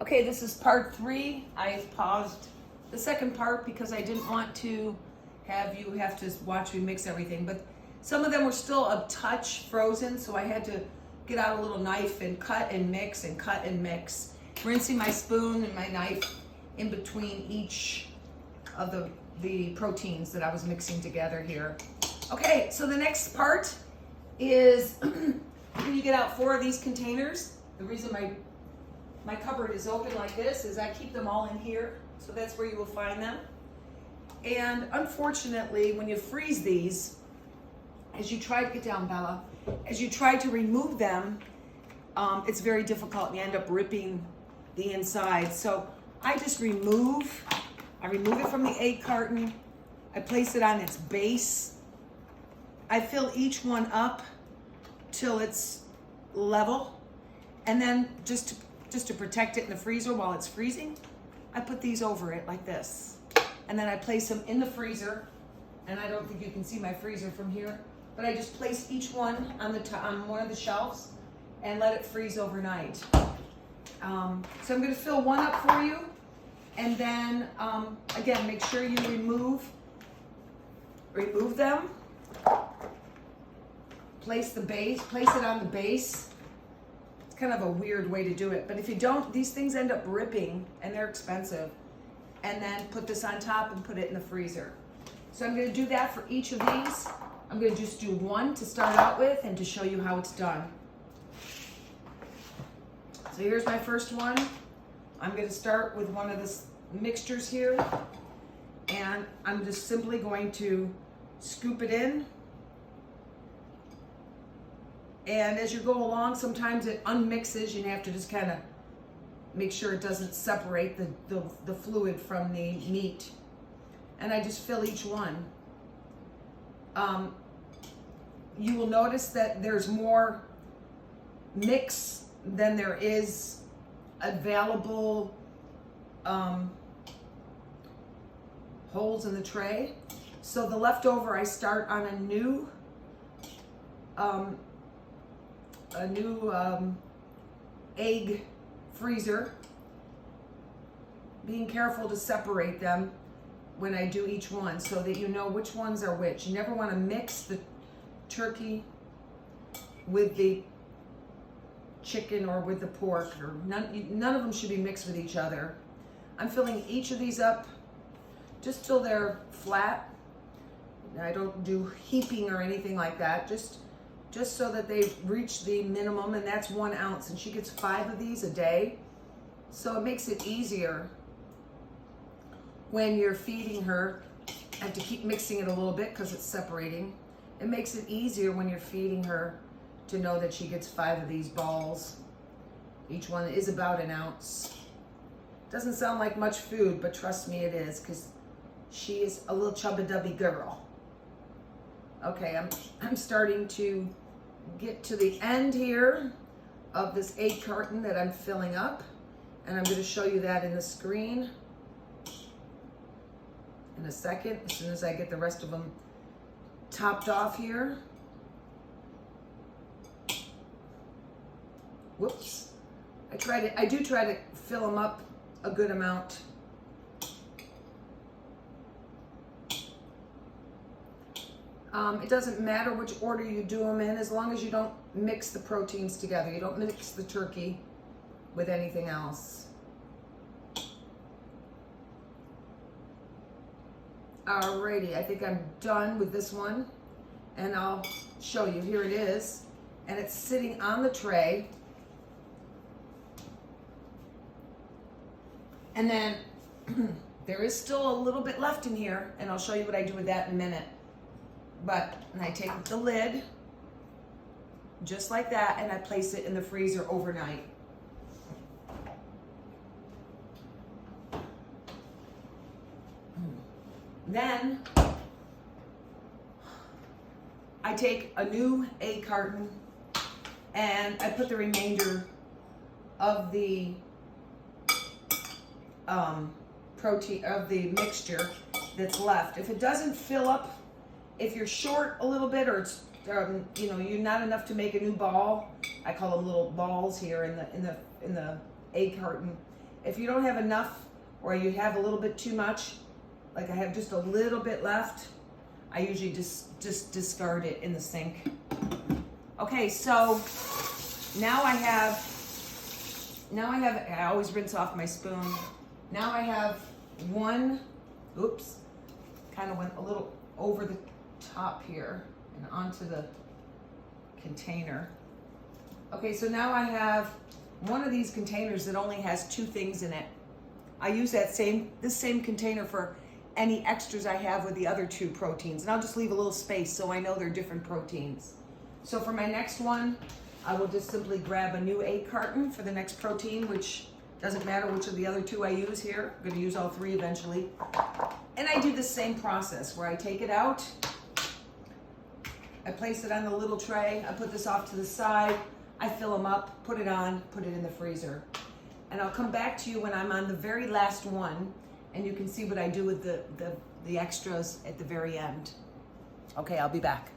Okay, this is part 3. I paused the second part because I didn't want to have you have to watch me mix everything, but some of them were still a touch frozen, so I had to get out a little knife and cut and mix and cut and mix, rinsing my spoon and my knife in between each of the proteins that I was mixing together here. Okay, so the next part is when you get out 4 of these containers. The reason my cupboard is open like this is I keep them all in here, so that's where you will find them. And unfortunately, when you freeze these, as you try to get down, Bella, as you try to remove them, it's very difficult and you end up ripping the inside. So I just remove it from the egg carton. I place it on its base. I fill each one up till it's level. And then just to protect it in the freezer while it's freezing, I put these over it like this. And then I place them in the freezer. And I don't think you can see my freezer from here, but I just place each one on one of the shelves and let it freeze overnight. So I'm going to fill one up for you. And then, again, make sure you remove them. Place it on the base. It's kind of a weird way to do it, but if you don't, these things end up ripping and they're expensive. And then put this on top and put it in the freezer. So I'm going to do that for each of these. I'm going to just do one to start out with and to show you how it's done. So here's my first one. I'm going to start with one of the mixtures here, and I'm just simply going to scoop it in. And as you go along, sometimes it unmixes. You have to just kind of make sure it doesn't separate the fluid from the meat. And I just fill each one. You will notice that there's more mix than there is available holes in the tray. So the leftover, I start on a new egg freezer, being careful to separate them when I do each one so that you know which ones are which. You never want to mix the turkey with the chicken or with the pork, or none of them should be mixed with each other. I'm filling each of these up just till they're flat. I don't do heaping or anything like that, just so that they've reached the minimum, and that's 1 ounce, and she gets 5 of these a day. So it makes it easier when you're feeding her. I have to keep mixing it a little bit because it's separating. It makes it easier when you're feeding her to know that she gets 5 of these balls. Each one is about 1 ounce. Doesn't sound like much food, but trust me, it is, because she is a little chubby-dubby girl. Okay, I'm starting to get to the end here of this egg carton that I'm filling up, and I'm going to show you that in the screen in a second, as soon as I get the rest of them topped off here. Whoops. I do try to fill them up a good amount. It doesn't matter which order you do them in, as long as you don't mix the proteins together. You don't mix the turkey with anything else. Alrighty, I think I'm done with this one, and I'll show you. Here it is, and it's sitting on the tray. And then there is still a little bit left in here, and I'll show you what I do with that in a minute. And I take the lid, just like that, and I place it in the freezer overnight. Then I take a new egg carton and I put the remainder of the protein of the mixture that's left. If it doesn't fill up, if you're short a little bit, or it's you're not enough to make a new ball, I call them little balls here in the egg carton. If you don't have enough or you have a little bit too much, like I have just a little bit left, I usually just discard it in the sink. Okay, so now I always rinse off my spoon. Now I have one, oops, kind of went a little over the top here and onto the container. Okay, so now I have one of these containers that only has 2 things in it. I use this same container for any extras I have with the other 2 proteins, and I'll just leave a little space so I know they're different proteins. So for my next one, I will just simply grab a new 8 carton for the next protein, which doesn't matter which of the other 2 I use here. I'm gonna use all 3 eventually. And I do the same process where I take it out, I place it on the little tray, I put this off to the side, I fill them up, put it on, put it in the freezer. And I'll come back to you when I'm on the very last one, and you can see what I do with the extras at the very end. Okay, I'll be back.